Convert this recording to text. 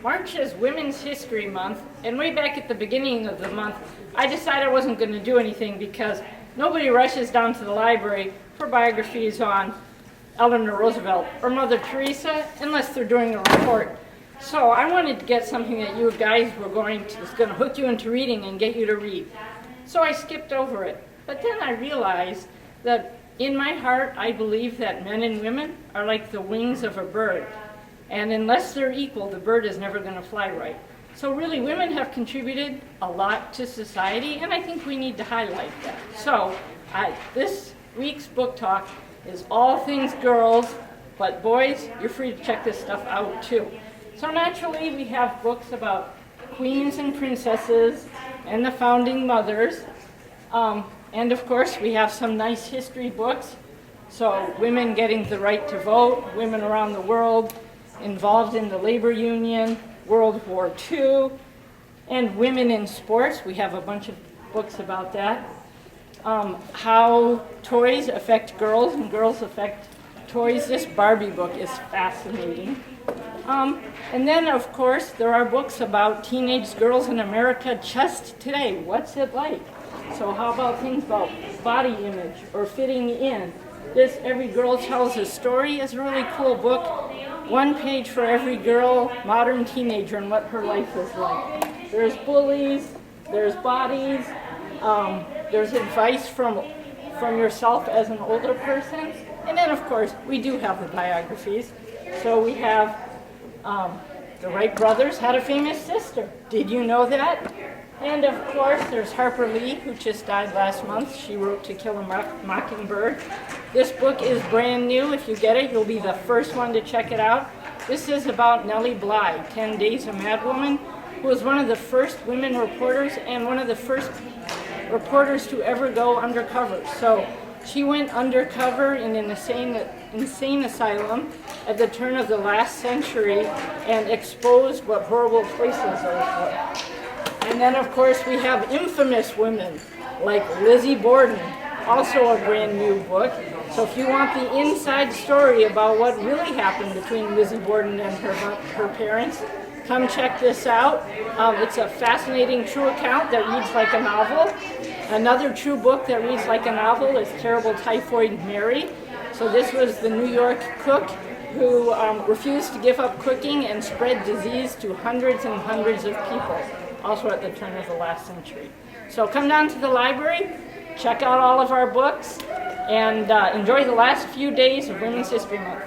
March is Women's History Month, and way back at the beginning of the month, I decided I wasn't going to do anything because nobody rushes down to the library for biographies on Eleanor Roosevelt or Mother Teresa unless they're doing a report. So I wanted to get something that you guys was going to hook you into reading and get you to read. So I skipped over it. But then I realized that in my heart, I believe that men and women are like the wings of a bird. And unless they're equal, the bird is never going to fly right. So really, women have contributed a lot to society, and I think we need to highlight that. So this week's book talk is all things girls, but boys, you're free to check this stuff out too. So naturally, we have books about queens and princesses and the founding mothers. And of course, we have some nice history books. So women getting the right to vote, women around the world involved in the labor union, World War II, and women in sports. We have a bunch of books about that. How toys affect girls and girls affect toys. This Barbie book is fascinating. And then, of course, there are books about teenage girls in America just today. What's it like? So how about things about body image or fitting in? This Every Girl Tells a Story is a really cool book. One page for every girl, modern teenager, and what her life is like. There's bullies, there's bodies, there's advice from yourself as an older person. And then, of course, we do have the biographies. So we have the Wright brothers had a famous sister. Did you know that? And of course, there's Harper Lee, who just died last month. She wrote To Kill a Mockingbird. This book is brand new. If you get it, you'll be the first one to check it out. This is about Nellie Bly, 10 Days a Madwoman, who was one of the first women reporters and one of the first reporters to ever go undercover. So she went undercover in an insane asylum at the turn of the last century and exposed what horrible places those were. And then, of course, we have infamous women like Lizzie Borden, also a brand new book. So if you want the inside story about what really happened between Lizzie Borden and her parents, come check this out. It's a fascinating true account that reads like a novel. Another true book that reads like a novel is Terrible Typhoid Mary. So this was the New York cook who refused to give up cooking and spread disease to hundreds and hundreds of people, also at the turn of the last century. So come down to the library, check out all of our books, and enjoy the last few days of Women's History Month.